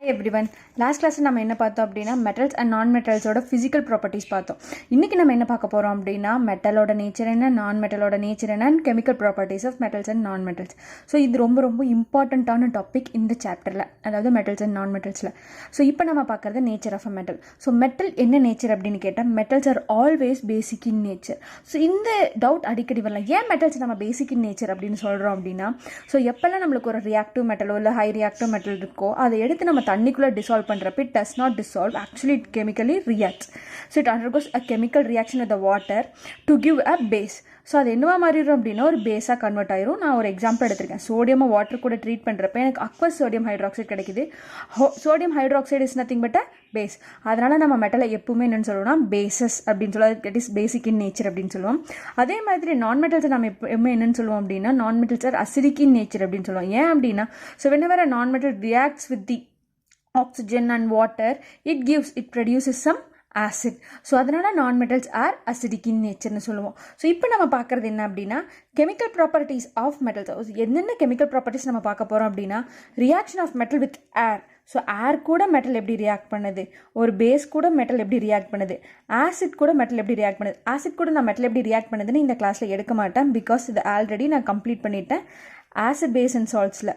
Hey everyone, last கிளாஸில் நம்ம என்ன பார்த்தோம் அப்படின்னா மெட்டல்ஸ் அண்ட் நான் மெட்டல்ஸோட ஃபிசிக்கல் ப்ராப்பர்ட்டிஸ் பார்த்தோம். இன்றைக்கி நம்ம என்ன பார்க்க போகிறோம் அப்படின்னா மெட்டலோட நேச்சர் என்ன, நான் மெட்டலோட நேச்சர் என்ன, and chemical properties of metals and non metals. So இது ரொம்ப ரொம்ப இம்பார்ட்டண்ட்டான டாபிக் இந்த சாப்டரில், அதாவது மெட்டல்ஸ் அண்ட் நான் மெட்டல்ஸில். ஸோ இப்போ நம்ம பார்க்குறது nature of a metal. So metal என்ன நேச்சர் அப்படின்னு கேட்டால் metals are always basic in nature. So இந்த டவுட் அடிக்கடி வரலாம், ஏன் மெட்டல்ஸ் நம்ம பேசிக் இன் நேச்சர் அப்படின்னு சொல்கிறோம் அப்படின்னா, ஸோ எப்போல்லாம் நம்மளுக்கு ஒரு ரியாக்டிவ் மெட்டலோ இல்லை ஹை ரியாக்டிவ் மெட்டல் இருக்கோ அதை எடுத்து நம்ம தண்ணிக்குள்ளே டிசால்வ் பண்ணுறப்ப it does not dissolve, actually it chemically reacts. So it undergoes a chemical reaction with the water to give a base. So அது என்னவா மாறிடும் அப்படின்னா ஒரு பேஸாக கன்வெர்ட் ஆயிரும். நான் ஒரு எக்ஸாம்பிள் எடுத்திருக்கேன். சோடியமை வாட்டர் கூட ட்ரீட் பண்ணுறப்ப எனக்கு அக்வஸ் சோடியம் ஹைட்ராக்சைடு கிடைக்குது. Sodium hydroxide is nothing but a base. அதனால் நம்ம மெட்டலை எப்பவுமே என்னென்னு சொல்லுவோம்னா பேசஸ் அப்படின்னு சொல்லுவோம். That is basic in nature அப்படின்னு சொல்லுவோம். அதே மாதிரி நான் மெட்டல்ஸை நம்ம எப்பவுமே என்னென்னு சொல்லுவோம் அப்படின்னா நான் metals are acidic in nature அப்படின்னு சொல்லுவோம். ஏன் அப்படின்னா so whenever a non metal reacts with the oxygen and water, it produces some acid. So அதனால் நான் மெட்டல்ஸ் ஆர் அசிடிக் இன் நேச்சர்னு சொல்லுவோம். ஸோ இப்போ நம்ம பார்க்குறது என்ன அப்படின்னா கெமிக்கல் ப்ராப்பர்ட்டிஸ் ஆஃப் மெட்டல்ஸ். என்னென்ன கெமிக்கல் ப்ராப்பர்ட்டிஸ் நம்ம பார்க்க போகிறோம் அப்படின்னா reaction of metal with air. So air கூட மெட்டல் எப்படி ரியாக்ட் பண்ணுது, ஒரு பேஸ் கூட மெட்டல் எப்படி ரியாக்ட் பண்ணுது, ஆசிட் கூட மெட்டல் எப்படி ரியாக்ட் பண்ணுது. ஆசிட் கூட நான் மெட்டல் எப்படி ரியாக்ட் பண்ணுதுன்னு இந்த கிளாஸில் எடுக்க மாட்டேன், பிகாஸ் இது ஆல்ரெடி நான் கம்ப்ளீட் பண்ணிட்டேன் ஆசிட் பேஸ் அண்ட் சால்ட்ஸில்.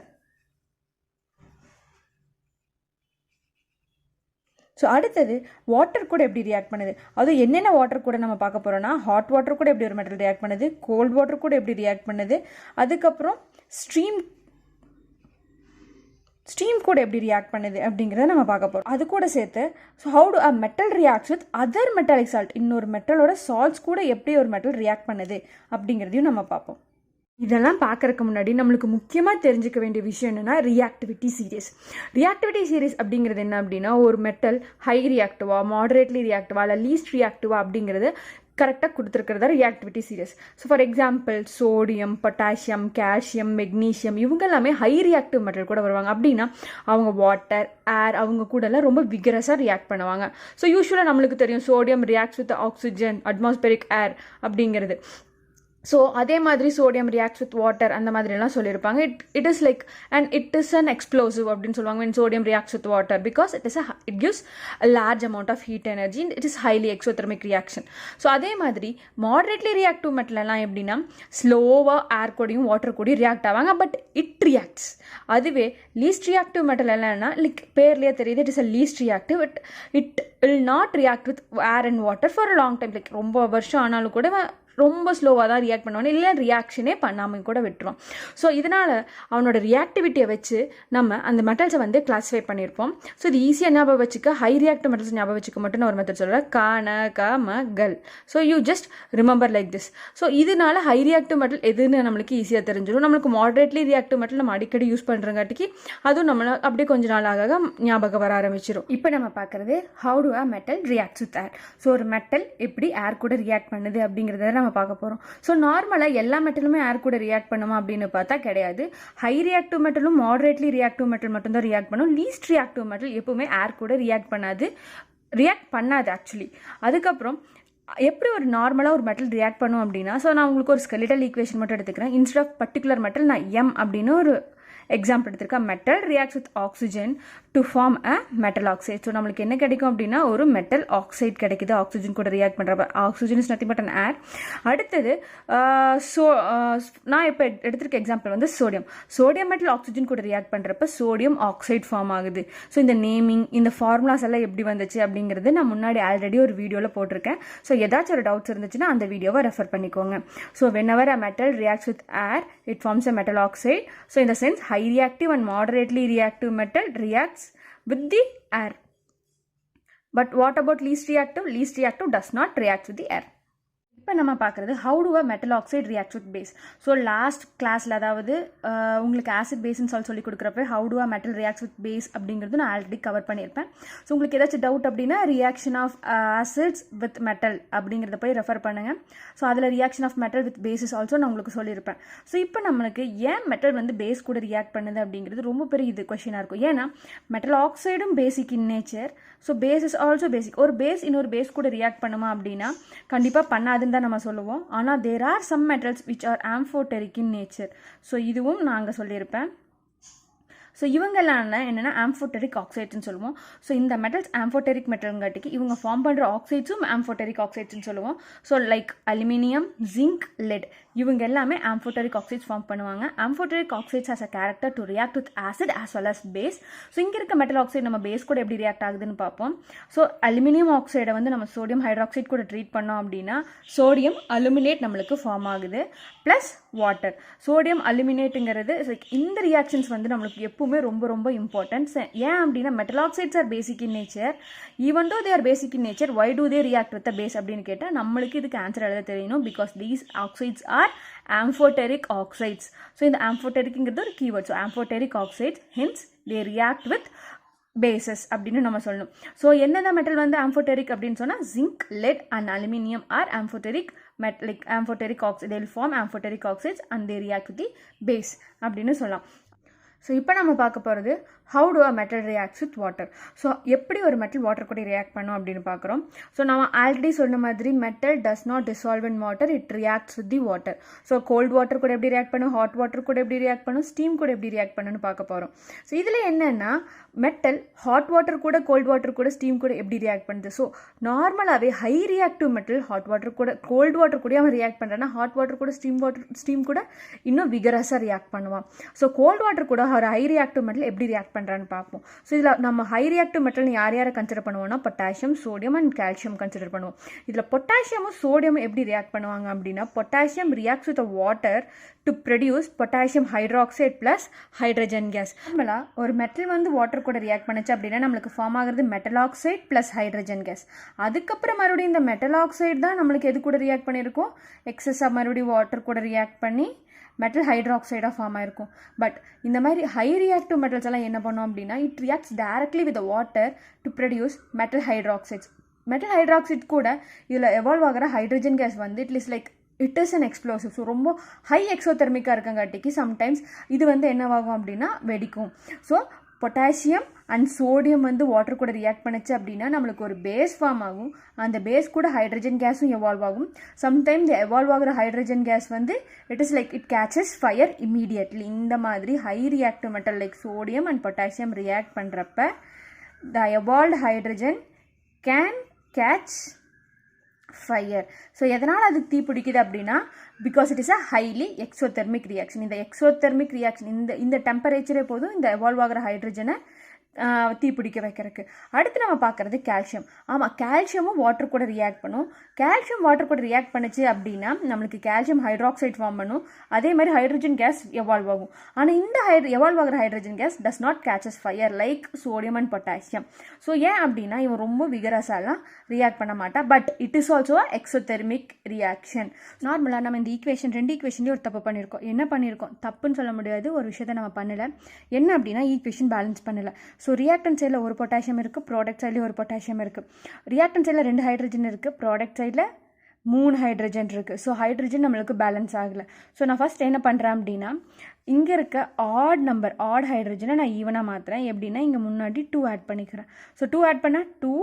ஸோ அடுத்தது வாட்டர் கூட எப்படி ரியாக்ட் பண்ணுது, அதுவும் என்னென்ன வாட்டர் கூட நம்ம பார்க்க போகிறோம்னா ஹாட் வாட்டர் கூட எப்படி ஒரு மெட்டல் ரியாக்ட் பண்ணுது, கோல்ட் வாட்டர் கூட எப்படி ரியாக்ட் பண்ணுது, அதுக்கப்புறம் ஸ்ட்ரீம் கூட எப்படி ரியாக்ட் பண்ணுது அப்படிங்கிறத நம்ம பார்க்க போகிறோம். அது கூட சேர்த்து so how to a metal reacts with other metallic salt, இன்னொரு மெட்டலோட சால்ட்ஸ் கூட எப்படி ஒரு மெட்டல் ரியாக்ட் பண்ணுது அப்படிங்கிறதையும் நம்ம பார்ப்போம். இதெல்லாம் பார்க்கறதுக்கு முன்னாடி நம்மளுக்கு முக்கியமாக தெரிஞ்சுக்க வேண்டிய விஷயம் என்னென்னா ரியாக்டிவிட்டி சீரீஸ். ரியாக்டிவிட்டி சீரீஸ் அப்படிங்கிறது என்ன அப்படின்னா ஒரு மெட்டல் ஹை ரியாக்டிவா, மாடரேட்லி ரியாக்டிவா இல்லை லீஸ்ட் ரியாக்டிவா அப்படிங்கிறது கரெக்டாக கொடுத்துருக்கிறதா reactivity series. So for example sodium, potassium, calcium, magnesium இவங்க எல்லாமே ஹை ரியாக்டிவ் மெட்டல் கூட வருவாங்க. அப்படின்னா அவங்க வாட்டர், ஏர் அவங்க கூடலாம் ரொம்ப விகரஸாக ரியாக்ட் பண்ணுவாங்க. ஸோ யூஸ்வலாக நம்மளுக்கு தெரியும் sodium reacts with oxygen, atmospheric air அப்படிங்கிறது. ஸோ அதே மாதிரி சோடியம் ரியாக்ட்ஸ் வித் வாட்டர் அந்த மாதிரிலாம் சொல்லியிருப்பாங்க. It is like and it is an explosive அப்படின்னு சொல்லுவாங்க when sodium reacts with water because it gives a large amount of heat energy and it is highly exothermic reaction. So அதே மாதிரி moderately reactive மெட்டல்லாம் எப்படின்னா ஸ்லோவாக ஏர் கூடயும் water கூடயும் react ஆவாங்க, but it reacts. அதுவே லீஸ்ட் ரியாக்டிவ் மெட்டல் என்னன்னா like பேர்லேயே தெரியுது it is a least reactive. It will not react with air and water for a long time. Like ரொம்ப வருஷம் ஆனாலும் கூட ரொம்ப ஸ்லோவாக தான் ரியாக்ட் பண்ணுவாங்க, இல்லை ரியாக்ஷனே பண்ணாமல் கூட விட்டுரும். ஸோ இதனால் அவனோட ரியாக்டிவிட்டியை வச்சு நம்ம அந்த மெட்டல்ஸை வந்து கிளாஸிஃபை பண்ணியிருப்போம். ஸோ இது ஈஸியாக ஞாபகம் வச்சுக்க, ஹை ரியாக்டிவ் மெட்டல்ஸ் ஞாபகம் வச்சுக்க மட்டும் நான் ஒரு மெத்தட் சொல்கிறேன், கான க ம கல். So you just remember like this. So இதனால ஹை ரியாக்டிவ் மெட்டல் எதுன்னு நம்மளுக்கு ஈஸியாக தெரிஞ்சிடும். நம்மளுக்கு மாடரேட்லி ரியாக்டிவ் மெட்டல் நம்ம அடிக்கடி யூஸ் பண்ணுறங்காட்டிக்கு அதுவும் நம்மளை அப்படியே கொஞ்ச நாள் ஆக ஞாபகம் வர ஆரம்பிச்சிடும். இப்போ நம்ம பார்க்குறது how to a metal reacts with air. So ஒரு மெட்டல் எப்படி ஏர் கூட ரியாக்ட் பண்ணுது அப்படிங்கிறத நம்ம பார்க்க போகிறோம். ஸோ நார்மலாக எல்லா மெட்டலுமே ஏர் கூட ரியாக்ட் பண்ணுமா அப்படின்னு பார்த்தா கிடையாது. ஹை ரியாக்டிவ் மெட்டலும் மாடரேட்லி ரியாக்டிவ் மெட்டல் மட்டும் தான் ரியாக்ட் பண்ணும். லீஸ்ட் ரியாக்டிவ் மெட்டல் எப்பவுமே ஏர் கூட ரியாக்ட் பண்ணாது ஆக்சுவலி. அதுக்கப்புறம் எப்படி ஒரு நார்மலாக ஒரு மெட்டல் ரியாக்ட் பண்ணும் அப்படின்னா, ஸோ நான் உங்களுக்கு ஒரு ஸ்கெலிட்டல் ஈக்குவேஷன் மட்டும் எடுத்துக்கிறேன். இன்ஸ்டெட் ஆஃப் பர்டிகுலர் மெட்டல் நான் எம் அப்படின்னு ஒரு எக்ஸாம்பிள் எடுத்திருக்கேன். Metal reacts with oxygen to form a metal oxide. So நம்மளுக்கு என்ன கிடைக்கும் அப்படின்னா ஒரு மெட்டல் ஆக்சைடு கிடைக்குது ஆக்சிஜன் கூட ரியாக்ட் பண்ணுறப்ப. Oxygen is nothing but an air. அடுத்தது நான் இப்போ எடுத்திருக்க எக்ஸாம்பிள் வந்து சோடியம் மெட்டல் ஆக்சிஜன் கூட ரியாக்ட் பண்ணுறப்ப சோடியம் ஆக்சைடு ஃபார்ம் ஆகுது. ஸோ இந்த நேமிங், இந்த ஃபார்முலாஸ் எல்லாம் எப்படி வந்துச்சு அப்படிங்கிறது நான் முன்னாடி ஆல்ரெடி ஒரு வீடியோவில் போட்டிருக்கேன். ஸோ ஏதாச்சும் ஒரு டவுட்ஸ் இருந்துச்சுன்னா அந்த வீடியோவை ரெஃபர் பண்ணிக்கோங்க. So whenever a metal reacts with air, it forms a metal oxide. So in the sense high reactive and moderately reactive metal reacts with the air. But what about least reactive? Least reactive does not react with the air. இப்போ நம்ம பார்க்குறது how to a metal oxide react with base. So last கிளாஸில் அதாவது உங்களுக்கு acid பேஸ்ன்னு சொல்லி கொடுக்குறப்ப how to a metal react with base அப்படிங்கிறது நான் ஆல்ரெடி கவர் பண்ணியிருப்பேன். ஸோ உங்களுக்கு ஏதாச்சும் டவுட் அப்படின்னா reaction of acids with metal அப்படிங்கிறத போய் ரெஃபர் பண்ணுங்கள். ஸோ அதில் reaction of metal with bases also நான் உங்களுக்கு சொல்லியிருப்பேன். ஸோ இப்போ நம்மளுக்கு ஏன் மெட்டல் வந்து பேஸ் கூட ரியாக்ட் பண்ணுது அப்படிங்கிறது ரொம்ப பெரிய இது கொஷினாக இருக்கும். ஏன்னா மெட்டல் ஆக்சைடும் basic in nature. So base is also basic. ஒரு பேஸ் இன்னொரு பேஸ் கூட ரியாக்ட் பண்ணுமா அப்படின்னா கண்டிப்பாக பண்ணாதுன்னு தான் நம்ம சொல்லுவோம். ஆனால் there are some metals which are amphoteric in nature. So இதுவும் நாங்கள் சொல்லியிருப்பேன். ஸோ இவங்கெல்லாம் என்னென்னா ஆம்ஃபோட்டரிக் ஆக்சைட்ஸ்னு சொல்லுவோம். ஸோ இந்த மெட்டல்ஸ் ஆம்ஃபோட்டரிக் மெட்டல்ங்காட்டிக்கு இவங்க ஃபார்ம் பண்ணுற ஆக்சைட்ஸும் ஆம்ஃபோட்டரிக் ஆக்சைட்ஸ்னு சொல்லுவோம். So like aluminium, zinc, lead இவங்க எல்லாமே ஆம்ஃபோட்டரிக் ஆக்சைட்ஸ் ஃபார்ம் பண்ணுவாங்க. Amphoteric oxides has a character to react with acid as well as base. So இங்கே இருக்க மெட்டல் ஆக்சைடு நம்ம பேஸ் கூட எப்படி ரியாக்ட் ஆகுதுன்னு பார்ப்போம். ஸோ அலுமினியம் ஆக்சைடை வந்து நம்ம சோடியம் ஹைட்ராக்சைடு கூட ட்ரீட் பண்ணோம் அப்படின்னா சோடியம் அலுமினேட் நம்மளுக்கு ஃபார்ம் ஆகுது ப்ளஸ் வாட்டர். சோடியம் அலுமினேட்டுங்கிறது இந்த ரியாக்ஷன்ஸ் வந்து நம்மளுக்கு எப்பவுமே ரொம்ப ரொம்ப இம்பார்ட்டன்ஸ். ஏன் அப்படின்னா metal oxides are basic in nature. Even though they are basic in nature, why do they react with base அப்படின்னு கேட்டால் நம்மளுக்கு இதுக்கு ஆன்சர் எழுத தெரியணும். Because these oxides are amphoteric oxides. So இந்த amphotericங்கிறது ஒரு keyword. So amphoteric oxides, hence they react with bases அப்படின்னு நம்ம சொல்லணும். ஸோ என்னதான் மெட்டல் வந்து ஆம்ஃபோட்டெரிக் அப்படின்னு சொன்னால் zinc, lead and aluminium are amphoteric like amphoteric oxide. They will form amphoteric oxides and they react with the base அப்படின்னு சொல்லலாம். So இப்போ நம்ம பார்க்க போகிறது how to a metal reacts with water. So எப்படி ஒரு மெட்டல் வாட்டர் கூட react பண்ணும் அப்படின்னு பார்க்குறோம். ஸோ நம்ம ஆல்ரெடி சொன்ன மாதிரி metal does not dissolve in water, it reacts with the water. So cold water கூட எப்படி ரியாக்ட் பண்ணும், ஹாட் வாட்டர் கூட எப்படி ரியாக்ட் பண்ணும், ஸ்டீம் கூட எப்படி ரியாக்ட் பண்ணுன்னு பார்க்க போகிறோம். ஸோ இதில் என்னென்னா மெட்டல் ஹாட் வாட்டர் கூட கோல்டு வாட்டர் கூட ஸ்டீம் கூட எப்படி ரியாக்ட் பண்ணுது. ஸோ நார்மலாகவே high reactive metal hot water கூட கோல்டு வாட்டர் கூட அவன் ரியாக்ட் பண்ணுறான்னா ஹாட் வாட்டர் கூட ஸ்டீம் கூட இன்னும் விகரஸாக ரியாக்ட் பண்ணுவான். ஸோ கோல்டு வாட்டர் கூட ஒரு ஹை ரியாக்டிவ் மெட்டல் எப்படி ரியாக்ட் பண்ணுறான்னு பார்ப்போம். ஸோ இதில் நம்ம ஹை ரியாக்டிவ் மெட்டல்னு யாரை கன்சிடர் பண்ணுவோம்னா potassium, sodium and calcium consider பண்ணுவோம். இதில் பொட்டாசியமும் சோடியமும் எப்படி ரியாக்ட் பண்ணுவாங்க அப்படின்னா potassium reacts with water to produce potassium hydroxide plus hydrogen case. நார்மலாக ஒரு மெட்டல் வந்து வாட்டர் கூட ரியாக்ட் பண்ணுச்சு அப்படின்னா நம்மளுக்கு ஃபார்ம் ஆகிறது metal oxide plus hydrogen case. அதுக்கப்புறம் மறுபடியும் இந்த மெட்டல் ஆக்சைடு தான் நம்மளுக்கு எது கூட ரியாக்ட் பண்ணியிருக்கோம், எக்ஸஸாக மறுபடியும் வாட்டர் கூட ரியாக்ட் பண்ணி மெட்டல் ஹைட்ராக்சைடாக ஃபார்ம் ஆயிருக்கும். பட் இந்த மாதிரி ஹை ரியாக்டிவ் மெட்டல்ஸ் எல்லாம் என்ன பண்ணோம் அப்படின்னா it reacts directly with water to produce metal hydroxides. Metal hydroxide கூட இதில் எவால்வ் ஆகிற ஹைட்ரஜன் கேஸ் வந்து it is an explosive. So ரொம்ப ஹை எக்ஸோதெர்மிக்காக இருக்கங்காட்டிக்கு சம்டைம்ஸ் இது வந்து என்னவாகும் அப்படின்னா வெடிக்கும். ஸோ பொட்டாசியம் அண்ட் சோடியம் வந்து வாட்டர் கூட ரியாக்ட் பண்ணிச்சு அப்படின்னா நம்மளுக்கு ஒரு பேஸ் ஃபார்ம் ஆகும். அந்த பேஸ் கூட ஹைட்ரஜன் கேஸும் எவால்வ் ஆகும். சம்டைம் இந்த எவால்வ் ஆகிற ஹைட்ரஜன் கேஸ் வந்து இட் கேச்சஸ் ஃபயர் இம்மீடியட்லி. இந்த மாதிரி high reactive metal like sodium and potassium react பண்ணுறப்ப the evolved hydrogen can catch fire. So எதனால் அது தீ பிடிக்குது அப்படின்னா because it is a highly exothermic reaction. இந்த எக்ஸோதெர்மிக் ரியாக்ஷன் இந்த டெம்பரேச்சரே போதும் இந்த எவால்வ் ஆகிற ஹைட்ரஜனை தீப்பிடிக்க வைக்கிறதுக்கு. அடுத்து நம்ம பார்க்குறது கால்சியம். ஆமாம், கால்சியமும் வாட்டர் கூட ரியாக்ட் பண்ணும். கால்சியம் வாட்டர் கூட ரியாக்ட் பண்ணுச்சு அப்படின்னா நம்மளுக்கு கால்சியம் ஹைட்ராக்சைடு ஃபார்ம் பண்ணும். அதே மாதிரி ஹைட்ரஜன் கேஸ் எவால்வ் ஆகும். ஆனால் இந்த எவால்வ் ஆகிற hydrogen case does not catches fire like sodium and potassium. So ஏன் அப்படின்னா இவன் ரொம்ப விகரஸாலாம் ரியாக்ட் பண்ண மாட்டான். But it is also exothermic reaction. நார்மலாக நம்ம இந்த ரெண்டு ஈக்குவேஷன்லேயும் ஒரு தப்பு பண்ணியிருக்கோம். என்ன பண்ணியிருக்கோம், தப்புன்னு சொல்ல முடியாது, ஒரு விஷயத்தை நம்ம பண்ணலை. என்ன அப்படின்னா ஈக்குவேஷன் பேலன்ஸ் பண்ணலை. ஸோ ரியாக்டன் சைடில் ஒரு பொட்டாசியம் இருக்குது, ப்ராடக்ட் சைட்லேயும் ஒரு பொட்டாசியம் இருக்குது. ரியாக்டன் சைடில் 2 ஹைட்ரஜன் இருக்குது, ப்ராடக்ட் சைடில் 3 ஹைட்ரஜன் இருக்குது. ஸோ ஹைட்ரஜன் நம்மளுக்கு பேலன்ஸ் ஆகலை. ஸோ நான் ஃபஸ்ட் என்ன பண்ணுறேன் அப்படின்னா இங்கே இருக்க ஆட் ஹைட்ரஜனை நான் ஈவனாக மாற்றுறேன். எப்படின்னா இங்கே முன்னாடி 2 ஆட் பண்ணிக்கிறேன். ஸோ 2 ஆட் பண்ணால் 2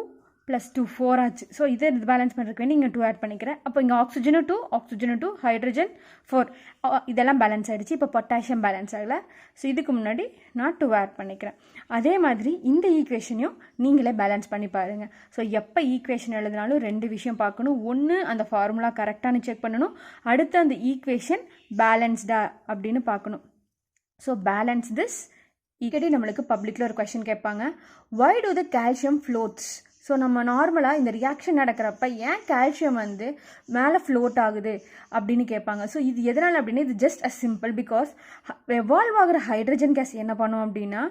+ 2 4 ஆச்சு. ஸோ இதை பேலன்ஸ் பண்ணுறதுக்கு வேண்டி இங்கே 2 ஆட் பண்ணிக்கிறேன். அப்போ இங்கே ஆக்சிஜனும் 2 ஹைட்ரஜன் 4 இதெல்லாம் பேலன்ஸ் ஆகிடுச்சு. இப்போ பொட்டாசியம் பேலன்ஸ் ஆகலை. ஸோ இதுக்கு முன்னாடி நான் 2 ஆட் பண்ணிக்கிறேன். அதே மாதிரி இந்த ஈக்குவேஷனையும் நீங்களே பேலன்ஸ் பண்ணி பாருங்கள். ஸோ எப்போ ஈக்குவேஷன் எழுதினாலும் 2 விஷயம் பார்க்கணும். ஒன்று அந்த ஃபார்முலா கரெக்டானு செக் பண்ணணும். அடுத்து அந்த ஈக்குவேஷன் பேலன்ஸ்டா அப்படின்னு பார்க்கணும். So balance this equation. நம்மளுக்கு பப்ளிக்கில் ஒரு கொஸ்டின் கேட்பாங்க, why do the calcium floats? So நம்ம நார்மலாக இந்த ரியாக்ஷன் நடக்கிறப்ப ஏன் கால்சியம் வந்து மேலே ஃப்ளோட் ஆகுது அப்படின்னு கேட்பாங்க. ஸோ இது எதனால் அப்படின்னா இது just a simple because evolve ஆகிற ஹைட்ரஜன் கேஸ் என்ன பண்ணும் அப்படின்னா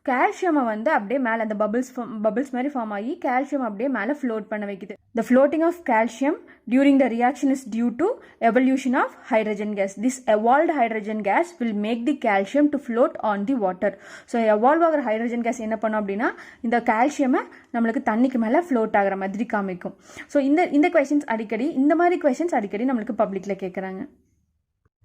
கால்சியமை வந்து அப்படியே மேலே அந்த பபிள்ஸ் மாதிரி ஃபார்ம் ஆகி கால்சியம் அப்படியே மேலே ஃப்ளோட் பண்ண வைக்குது. The floating of calcium during the reaction is due to evolution of hydrogen gas. This evolved hydrogen gas will make the calcium to float on the water. So evolve ஆகிற hydrogen gas என்ன பண்ணும் அப்படின்னா இந்த கால்சியமை நம்மளுக்கு தண்ணிக்கு மேலே float ஆகிற மாதிரி காமிக்கும். ஸோ இந்த மாதிரி questions அடிக்கடி நம்மளுக்கு பப்ளிக்கில் கேட்குறாங்க.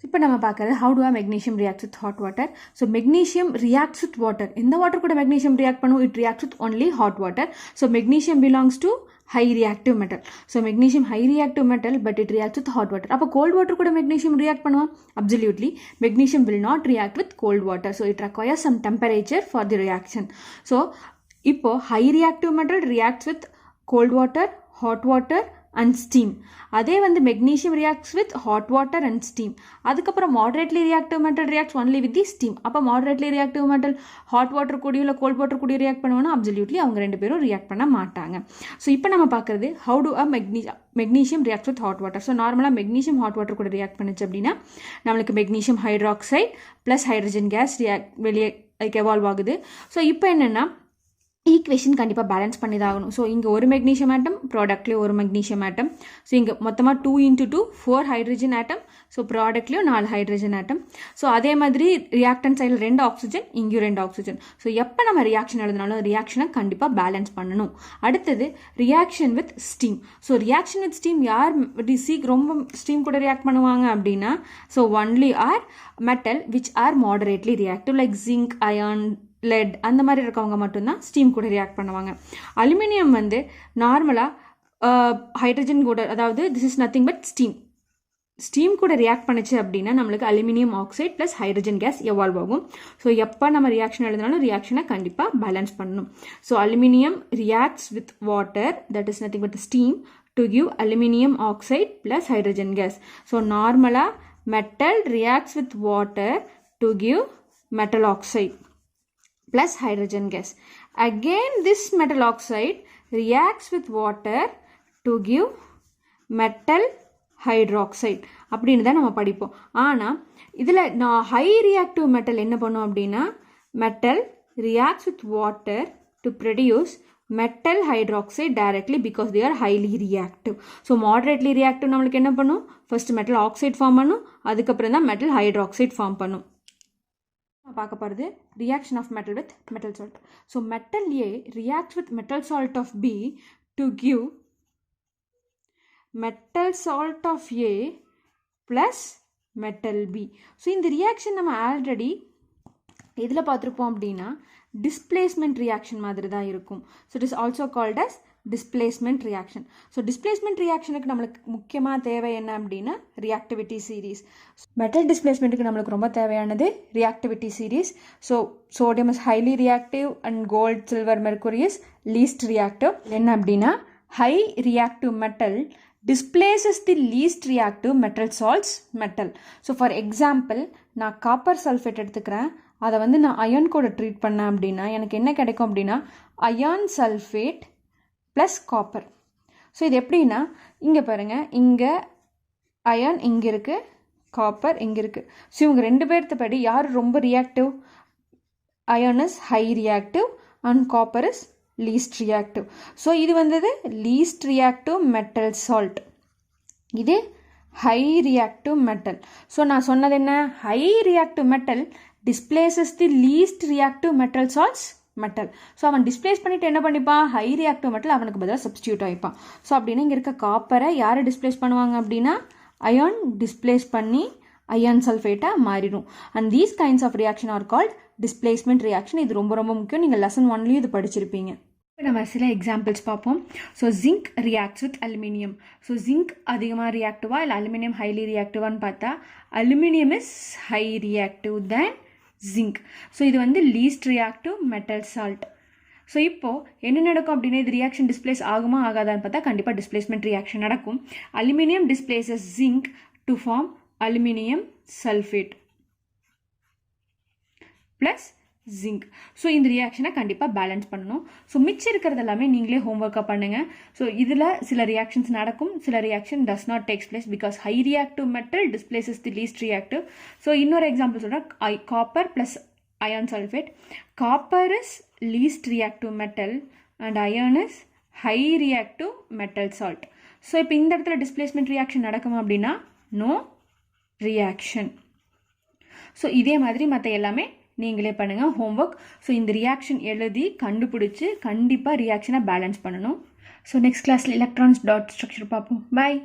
இப்போ நம்ம பார்க்குறது how do magnesium reacts with hot water. So magnesium reacts with water. எந்த வாட்டர் கூட magnesium react பண்ணும்? It reacts with only hot water. So magnesium belongs to high reactive metal. So magnesium high reactive metal, but it reacts with hot water. அப்போ cold water கூட magnesium react பண்ணுமா? Absolutely. Magnesium will not react with cold water. So it requires some temperature for the reaction. So இப்போ high reactive metal reacts with cold water, hot water and steam. அதே வந்து magnesium reacts with hot water and steam. அதுக்கப்புறம் moderately reactive metal reacts only with the steam. அப்போ moderately reactive metal hot water கூடயோ இல்லை cold water கூடயோ react பண்ணுவோன்னா absolutely அவங்க ரெண்டு பேரும் react பண்ண மாட்டாங்க. ஸோ இப்போ நம்ம பார்க்குறது how do magnesium reacts with hot water. So நார்மலாக magnesium hot water கூட react பண்ணுச்சு அப்படின்னா நம்மளுக்கு magnesium hydroxide plus hydrogen gas வெளியே எவால்வ் ஆகுது. ஸோ இப்போ என்னென்னா ஈக்குவேஷன் கண்டிப்பாக பேலன்ஸ் பண்ணி தான் ஆகணும். ஸோ இங்கே ஒரு மெக்னீஷியம் ஆட்டம், ப்ராடக்ட்லேயும் ஒரு மெக்னீஷியம் ஆட்டம். ஸோ இங்கே மொத்தமாக 2 × 2 4 ஹைட்ரஜன் ஆட்டம். ஸோ ப்ராடக்ட்லேயும் 4 ஹைட்ரஜன் ஆட்டம். ஸோ அதே மாதிரி ரியாக்டன் சைடில் 2 ஆக்சிஜன், இங்கேயும் 2 ஆக்சிஜன். ஸோ எப்போ நம்ம ரியாக்ஷன் எழுதினாலும் ரியாக்ஷனை கண்டிப்பாக பேலன்ஸ் பண்ணணும். அடுத்தது reaction with steam. So reaction with steam யார் ரொம்ப ஸ்டீம் கூட ரியாக்ட் பண்ணுவாங்க அப்படின்னா so only are metal which are moderately reactive like zinc, iron, lead அந்த மாதிரி இருக்கவங்க மட்டும்தான் ஸ்டீம் கூட ரியாக்ட் பண்ணுவாங்க. அலுமினியம் வந்து நார்மலாக ஹைட்ரஜன் கூட, அதாவது this is nothing but steam கூட ரியாக்ட் பண்ணுச்சு அப்படின்னா நம்மளுக்கு aluminium oxide plus hydrogen gas evolve ஆகும். ஸோ எப்போ நம்ம ரியாக்ஷன் எழுதினாலும் ரியாக்ஷனை கண்டிப்பாக பேலன்ஸ் பண்ணணும். So aluminium reacts with water, that is nothing but steam, to give aluminium oxide plus hydrogen gas. So நார்மலாக metal reacts with water to give metal oxide plus hydrogen gas. Again this metal oxide reacts with water to give metal hydroxide அப்படின்னு தான் நம்ம படிப்போம். ஆனால் இதில் நான் high reactive metal என்ன பண்ணும் அப்படின்னா metal reacts with water to produce metal hydroxide directly because they are highly reactive. So moderately reactive நம்மளுக்கு என்ன பண்ணும்? ஃபர்ஸ்ட் metal oxide ஃபார்ம் பண்ணும், அதுக்கப்புறம் தான் metal hydroxide ஃபார்ம் பண்ணும். பார்க்க போகிறது reaction of metal with metal salt. So metal A reacts with metal salt of B to give metal salt of A plus metal B. So இந்த reaction நம்ம already இதில் பார்த்துருப்போம் அப்படின்னா displacement reaction மாதிரி தான் இருக்கும். So it is also called as displacement reaction. So displacement reactionக்கு நம்மளுக்கு முக்கியமாக தேவை என்ன அப்படின்னா reactivity series. metal displacementக்கு நம்மளுக்கு ரொம்ப தேவையானது reactivity series. So sodium is highly reactive and gold, silver, mercury is least reactive. என்ன அப்படின்னா high reactive metal displaces the least reactive metal salts metal. So for example நான் copper sulfate எடுத்துக்கிறேன், அதை வந்து நான் அயன் கூட ட்ரீட் பண்ணேன் அப்படின்னா எனக்கு என்ன கிடைக்கும் அப்படின்னா iron sulphate plus copper. So இது எப்படின்னா இங்கே பாருங்கள், இங்கே அயான் இங்கே இருக்குது, காப்பர் இங்கே இருக்குது. ஸோ இவங்க ரெண்டு பேர்த்து படி யார் ரொம்ப reactive? Iron is high reactive and copper is least reactive. So இது வந்தது லீஸ்ட் ரியாக்டிவ் மெட்டல் சால்ட், இது ஹை ரியாக்டிவ் மெட்டல். ஸோ நான் சொன்னது என்ன? High reactive metal displaces the least reactive metal salts metal. So அவன் டிஸ்பிளேஸ் பண்ணிட்டு என்ன பண்ணிப்பான்? High reactive metal அவனுக்கு பதிலாக சப்ஸ்டியூட் ஆகிப்பான். ஸோ அப்படின்னா இங்கே இருக்க காப்பரை யாரை டிஸ்பிளேஸ் பண்ணுவாங்க அப்படின்னா அயான் டிஸ்பிளேஸ் பண்ணி அயான் சல்ஃபேட்டாக மாறிடும். And these kinds of reaction are called displacement reaction. இது ரொம்ப ரொம்ப முக்கியம், நீங்கள் லெசன் 1லேயும் இது படிச்சிருப்பீங்க. இப்போ நம்ம சில எக்ஸாம்பிள்ஸ் பார்ப்போம். So zinc reacts with aluminium. So zinc அதிகமாக ரியாக்டிவா இல்லை அலுமினியம் ஹைலி ரியாக்டிவான்னு பார்த்தா aluminium is high reactive than zinc. So இது வந்து least reactive metal salt. So இப்போது என்ன நடக்கும் அப்படின்னா இது ரியாக்ஷன் டிஸ்பிளேஸ் ஆகுமா ஆகாதான்னு பார்த்தா கண்டிப்பாக டிஸ்பிளேஸ்மெண்ட் ரியாக்ஷன் நடக்கும். Aluminium displaces zinc to form aluminium sulphate plus zinc. So இந்த ரியாக்ஷனை கண்டிப்பாக பேலன்ஸ் பண்ணணும். ஸோ மிச்சம் இருக்கிறது எல்லாமே நீங்களே ஹோம்ஒர்க்காக பண்ணுங்கள். ஸோ இதில் சில ரியாக்ஷன்ஸ் நடக்கும், சில reaction does not takes place because high reactive metal displaces the least reactive. So இன்னொரு எக்ஸாம்பிள் சொல்கிறேன், copper plus iron sulphate. Copper is least reactive metal and iron is high reactive metal salt. So இப்போ இந்த இடத்துல displacement reaction நடக்குமா அப்படின்னா no reaction. So இதே மாதிரி மற்ற எல்லாமே நீங்களே பண்ணுங்கள் ஹோம்ஒர்க். ஸோ இந்த ரியாக்ஷன் எழுதி கண்டுபிடிச்சி கண்டிப்பாக ரியாக்ஷனை பேலன்ஸ் பண்ணணும். ஸோ நெக்ஸ்ட் கிளாஸில் எலக்ட்ரான்ஸ் டாட் ஸ்ட்ரக்சர் பார்ப்போம். பாய்.